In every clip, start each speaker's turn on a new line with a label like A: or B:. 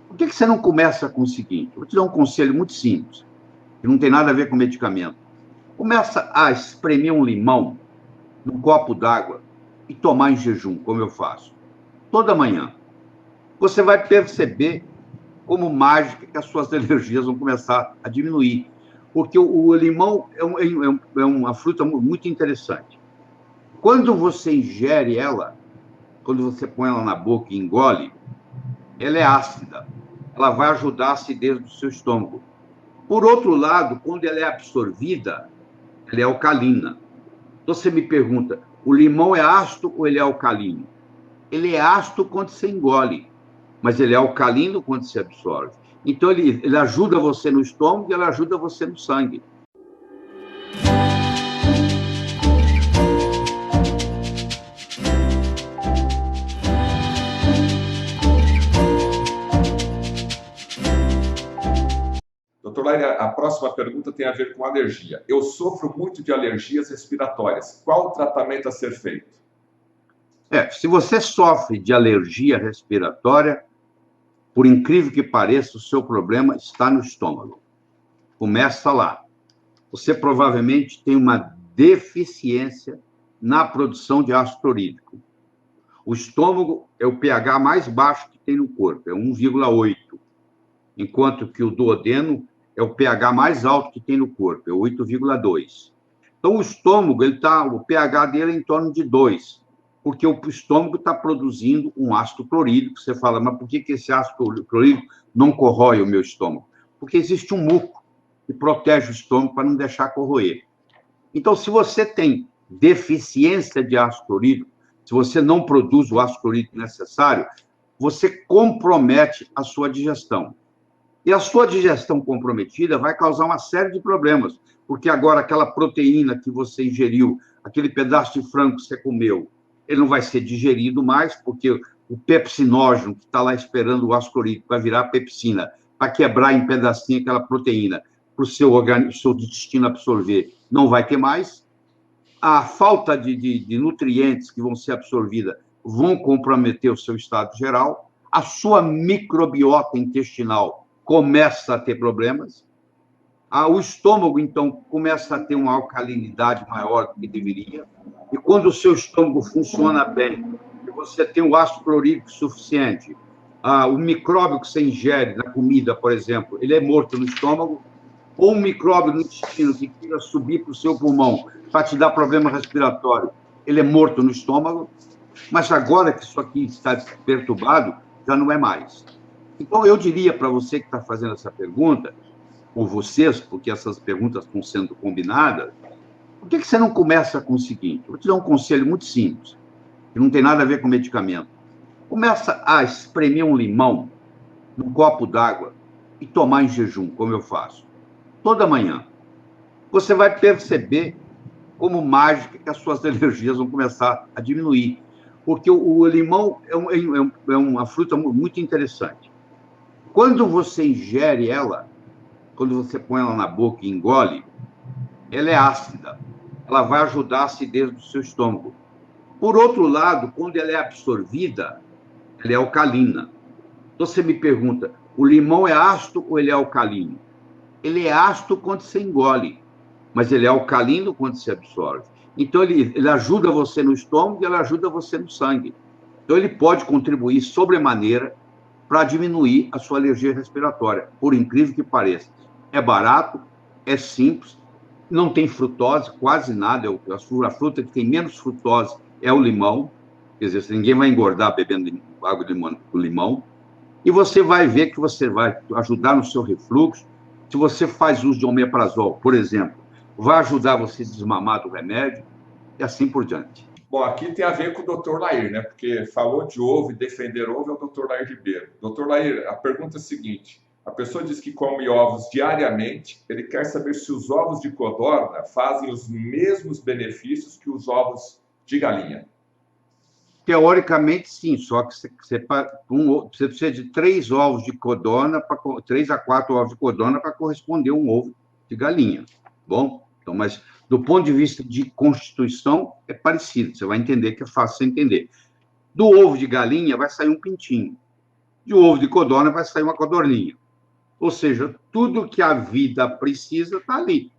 A: Por que você não começa com o seguinte? Eu vou te dar um conselho muito simples, que não tem nada a ver com medicamento. Começa a espremer um limão num copo d'água e tomar em jejum, como eu faço, toda manhã. Você vai perceber como mágica que as suas alergias vão começar a diminuir. Porque o limão é uma fruta muito interessante. Quando você ingere ela, quando você põe ela na boca e engole, ela é ácida. Ela vai ajudar a acidez do seu estômago. Por outro lado, quando ela é absorvida, ela é alcalina. Então você me pergunta, o limão é ácido ou ele é alcalino? Ele é ácido quando você engole, mas ele é alcalino quando se absorve. Então, ele ajuda você no estômago e ele ajuda você no sangue.
B: Doutor Lair, a próxima pergunta tem a ver com alergia. Eu sofro muito de alergias respiratórias. Qual o tratamento a ser feito?
A: Se você sofre de alergia respiratória, por incrível que pareça, o seu problema está no estômago. Começa lá. Você provavelmente tem uma deficiência na produção de ácido clorídrico. O estômago é o pH mais baixo que tem no corpo, é 1,8. Enquanto que o duodeno é o pH mais alto que tem no corpo, é 8,2. Então, o estômago, o pH dele é em torno de 2, porque o estômago está produzindo um ácido clorídrico. Você fala, mas por que esse ácido clorídrico não corrói o meu estômago? Porque existe um muco que protege o estômago para não deixar corroer. Então, se você tem deficiência de ácido clorídrico, se você não produz o ácido clorídrico necessário, você compromete a sua digestão. E a sua digestão comprometida vai causar uma série de problemas, porque agora aquela proteína que você ingeriu, aquele pedaço de frango que você comeu, ele não vai ser digerido mais, porque o pepsinógeno que está lá esperando o ácido clorídrico vai virar pepsina, para quebrar em pedacinho aquela proteína, para o seu intestino absorver, não vai ter mais. A falta de nutrientes que vão ser absorvidos vão comprometer o seu estado geral. A sua microbiota intestinal começa a ter problemas. O estômago, então, começa a ter uma alcalinidade maior do que deveria. E quando o seu estômago funciona bem, e você tem o ácido clorídrico suficiente, o micróbio que você ingere na comida, por exemplo, ele é morto no estômago, ou um micróbio no intestino que queira subir para o seu pulmão para te dar problema respiratório, ele é morto no estômago, mas agora que isso aqui está perturbado, já não é mais. Então, eu diria para você que está fazendo essa pergunta, ou vocês, porque essas perguntas estão sendo combinadas, por que você não começa com o seguinte? Eu vou te dar um conselho muito simples, que não tem nada a ver com medicamento. Começa a espremer um limão num copo d'água e tomar em jejum, como eu faço, toda manhã. Você vai perceber como mágica que as suas alergias vão começar a diminuir, porque o limão é uma fruta muito interessante. Quando você ingere ela, quando você põe ela na boca e engole, ela é ácida. Ela vai ajudar a acidez do seu estômago. Por outro lado, quando ela é absorvida, ela é alcalina. Então você me pergunta, o limão é ácido ou ele é alcalino? Ele é ácido quando você engole, mas ele é alcalino quando se absorve. Então, ele ajuda você no estômago e ele ajuda você no sangue. Então, ele pode contribuir sobremaneira para diminuir a sua alergia respiratória, por incrível que pareça. É barato, é simples, não tem frutose, quase nada. A fruta que tem menos frutose é o limão. Quer dizer, ninguém vai engordar bebendo água de limão. E você vai ver que você vai ajudar no seu refluxo. Se você faz uso de omeprazol, por exemplo, vai ajudar você a desmamar do remédio e assim por diante.
B: Bom, aqui tem a ver com o Dr. Lair, né? Porque falou de ovo e defender ovo é o Dr. Lair Ribeiro. Dr. Lair, a pergunta é a seguinte: a pessoa diz que come ovos diariamente, ele quer saber se os ovos de codorna fazem os mesmos benefícios que os ovos de galinha.
A: Teoricamente, sim, só que você precisa de 3 ovos de codorna, 3 a 4 ovos de codorna para corresponder a um ovo de galinha. Bom, então, mas Do ponto de vista de constituição, é parecido. Você vai entender que é fácil você entender. Do ovo de galinha vai sair um pintinho. De ovo de codorna vai sair uma codorninha. Ou seja, tudo que a vida precisa está ali.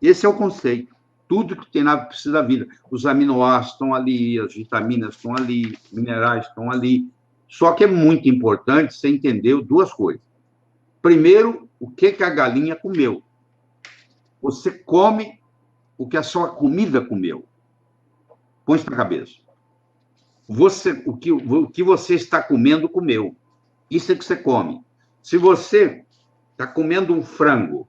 A: Esse é o conceito. Tudo que tem na precisa da vida. Os aminoácidos estão ali, as vitaminas estão ali, os minerais estão ali. Só que é muito importante você entender duas coisas. Primeiro, o que a galinha comeu. Você come o que a sua comida comeu. Põe isso na cabeça. O que você está comendo, comeu. Isso é que você come. Se você está comendo um frango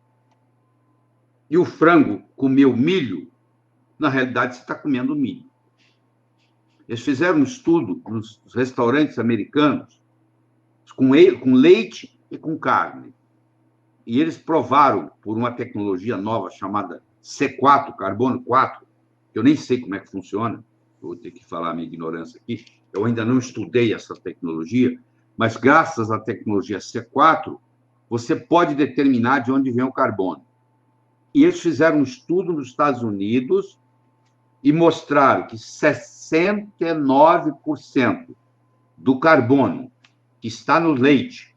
A: e o frango comeu milho, na realidade você está comendo milho. Eles fizeram um estudo nos restaurantes americanos com leite e com carne. E eles provaram, por uma tecnologia nova chamada C4, carbono 4, que eu nem sei como é que funciona, vou ter que falar a minha ignorância aqui, eu ainda não estudei essa tecnologia, mas graças à tecnologia C4, você pode determinar de onde vem o carbono. E eles fizeram um estudo nos Estados Unidos e mostraram que 69% do carbono que está no leite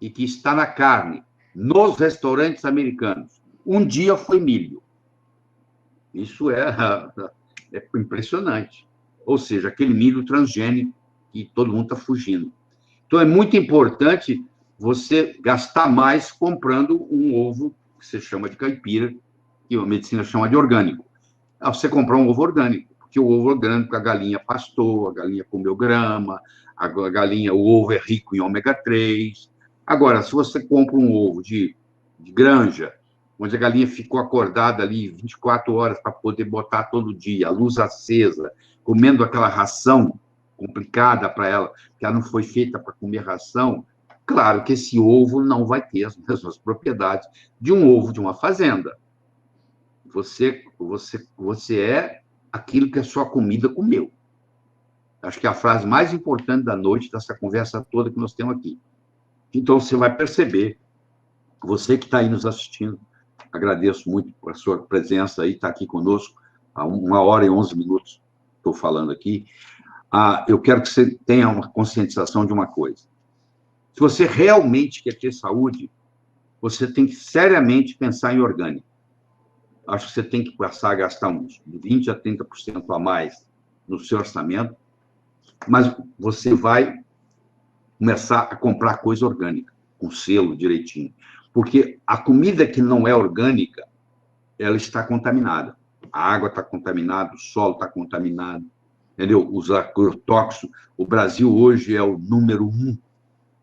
A: e que está na carne, nos restaurantes americanos, um dia foi milho. Isso é impressionante. Ou seja, aquele milho transgênico que todo mundo está fugindo. Então, é muito importante você gastar mais comprando um ovo que você chama de caipira, que a medicina chama de orgânico. Você comprar um ovo orgânico, porque o ovo orgânico, a galinha pastou, a galinha comeu grama, o ovo é rico em ômega 3. Agora, se você compra um ovo de granja, onde a galinha ficou acordada ali 24 horas para poder botar todo dia, a luz acesa, comendo aquela ração complicada para ela, que ela não foi feita para comer ração, claro que esse ovo não vai ter as mesmas propriedades de um ovo de uma fazenda. Você é aquilo que a sua comida comeu. Acho que é a frase mais importante da noite, dessa conversa toda que nós temos aqui. Então, você vai perceber, você que está aí nos assistindo, agradeço muito por sua presença aí, está aqui conosco, há 1h11 estou falando aqui. Eu quero que você tenha uma conscientização de uma coisa. Se você realmente quer ter saúde, você tem que seriamente pensar em orgânico. Acho que você tem que passar a gastar uns 20% a 30% a mais no seu orçamento, mas você vai começar a comprar coisa orgânica, com selo direitinho. Porque a comida que não é orgânica, ela está contaminada. A água está contaminada, o solo está contaminado, entendeu? Os agrotóxicos. O Brasil hoje é o número 1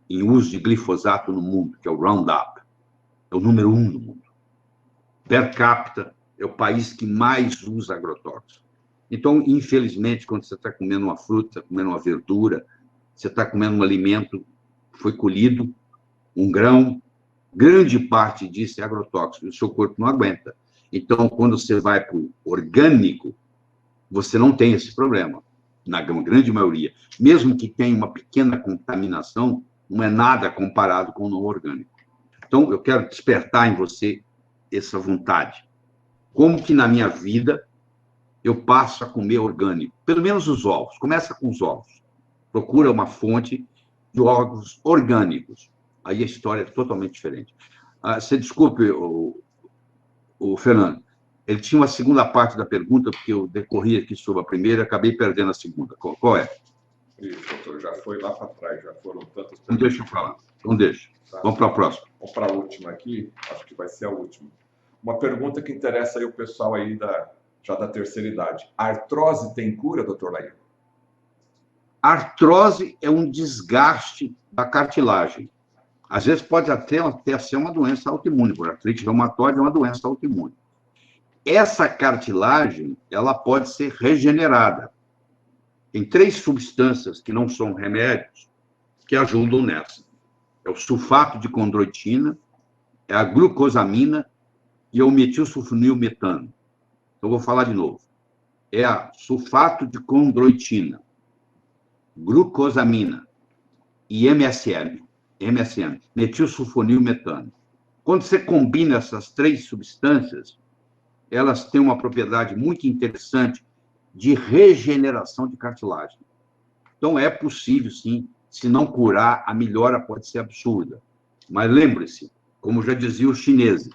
A: em uso de glifosato no mundo, que é o Roundup. É o número 1 no mundo. Per capita, é o país que mais usa agrotóxico. Então, infelizmente, quando você está comendo uma fruta, comendo uma verdura, você está comendo um alimento que foi colhido, um grão, grande parte disso é agrotóxico, e o seu corpo não aguenta. Então, quando você vai para o orgânico, você não tem esse problema, na grande maioria. Mesmo que tenha uma pequena contaminação, não é nada comparado com o não orgânico. Então, eu quero despertar em você essa vontade. Como que na minha vida eu passo a comer orgânico? Pelo menos os ovos. Começa com os ovos. Procura uma fonte de ovos orgânicos. Aí a história é totalmente diferente. Você desculpe, o Fernando, ele tinha uma segunda parte da pergunta, porque eu decorri aqui sobre a primeira e acabei perdendo a segunda. Qual é?
B: Isso, doutor, já foi lá para trás, já foram tantas perguntas.
A: Não deixa eu falar. Não deixa. Tá. Vamos para a próxima.
B: Vamos para a última aqui, acho que vai ser a última. Uma pergunta que interessa aí o pessoal aí já da terceira idade. A artrose tem cura, doutor Lair?
A: Artrose é um desgaste da cartilagem. Às vezes pode até ser uma doença autoimune, por artrite reumatoide é uma doença autoimune. Essa cartilagem, ela pode ser regenerada. Tem 3 substâncias que não são remédios que ajudam nessa. É o sulfato de condroitina, é a glucosamina e é o metilsulfonilmetano. Eu vou falar de novo. É a sulfato de condroitina, glucosamina e MSM, metilsulfonilmetano. Quando você combina essas 3 substâncias, elas têm uma propriedade muito interessante de regeneração de cartilagem. Então, é possível, sim, se não curar, a melhora pode ser absurda. Mas lembre-se, como já diziam os chineses,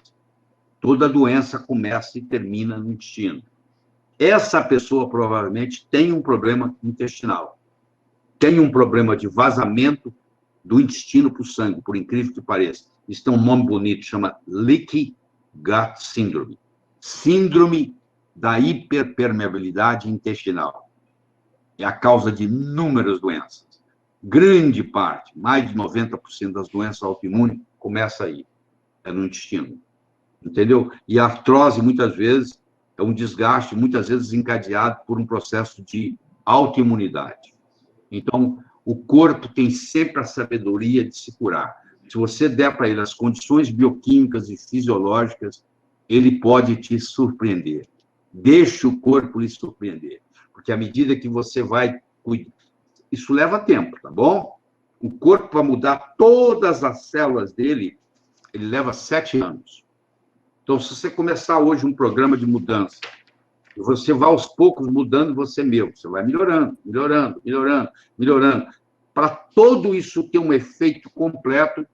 A: toda doença começa e termina no intestino. Essa pessoa provavelmente tem um problema intestinal, tem um problema de vazamento do intestino para o sangue, por incrível que pareça. Isso tem um nome bonito, chama Leaky Gut Syndrome. Síndrome da hiperpermeabilidade intestinal. É a causa de inúmeras doenças. Grande parte, mais de 90% das doenças autoimunes, começa aí, é no intestino. Entendeu? E a artrose, muitas vezes, é um desgaste, muitas vezes encadeado por um processo de autoimunidade. Então, o corpo tem sempre a sabedoria de se curar. Se você der para ele as condições bioquímicas e fisiológicas, ele pode te surpreender. Deixe o corpo lhe surpreender. Porque à medida que você vai cuidar, isso leva tempo, tá bom? O corpo, para mudar todas as células dele, ele leva 7 anos. Então, se você começar hoje um programa de mudança, você vai aos poucos mudando você mesmo, você vai melhorando, melhorando, melhorando, melhorando. Para todo isso ter um efeito completo,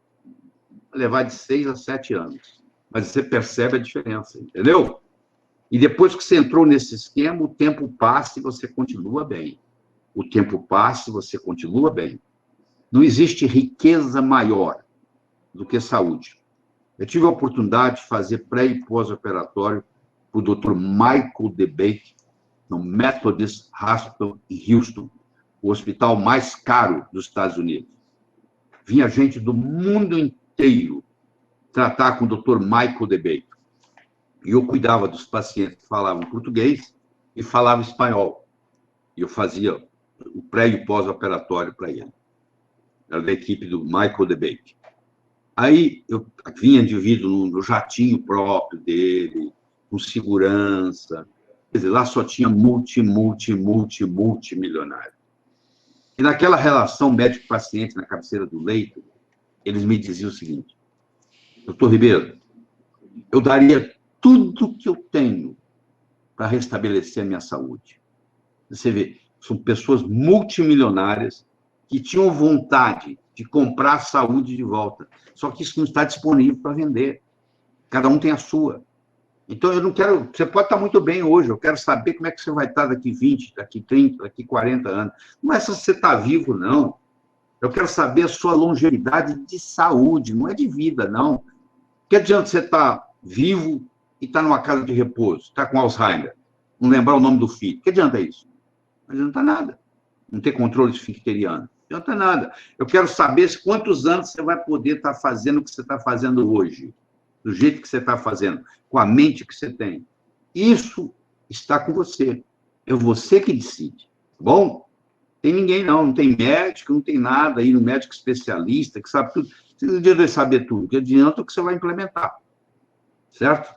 A: vai levar de 6 a 7 anos. Mas você percebe a diferença, entendeu? E depois que você entrou nesse esquema, o tempo passa e você continua bem. O tempo passa e você continua bem. Não existe riqueza maior do que saúde. Eu tive a oportunidade de fazer pré- e pós-operatório para o Dr. Michael DeBake, no Methodist Hospital em Houston, o hospital mais caro dos Estados Unidos. Vinha gente do mundo inteiro tratar com o Dr. Michael DeBake. E eu cuidava dos pacientes que falavam português e falavam espanhol. E eu fazia o pré- e o pós-operatório para ele. Era da equipe do Michael DeBake. Aí eu vinha indivíduo no jatinho próprio dele, com segurança. Quer dizer, lá só tinha multimilionário. E naquela relação médico-paciente na cabeceira do leito, eles me diziam o seguinte: doutor Ribeiro, eu daria tudo que eu tenho para restabelecer a minha saúde. Você vê, são pessoas multimilionárias que tinham vontade de comprar a saúde de volta. Só que isso não está disponível para vender. Cada um tem a sua. Então, eu não quero... Você pode estar muito bem hoje, eu quero saber como é que você vai estar daqui 20, daqui 30, daqui 40 anos. Não é só se você está vivo, não. Eu quero saber a sua longevidade de saúde, não é de vida, não. Que adianta você estar vivo e estar numa casa de repouso, estar com Alzheimer, não lembrar o nome do filho? Que adianta isso? Não adianta nada. Não ter controle esfincteriano. Não adianta nada. Eu quero saber quantos anos você vai poder estar fazendo o que você está fazendo hoje, do jeito que você está fazendo, com a mente que você tem. Isso está com você. É você que decide. Tá bom? Tem ninguém, não. Não tem médico, não tem nada aí, um médico especialista que sabe tudo. Você não adianta saber tudo. O que adianta é o que você vai implementar. Certo?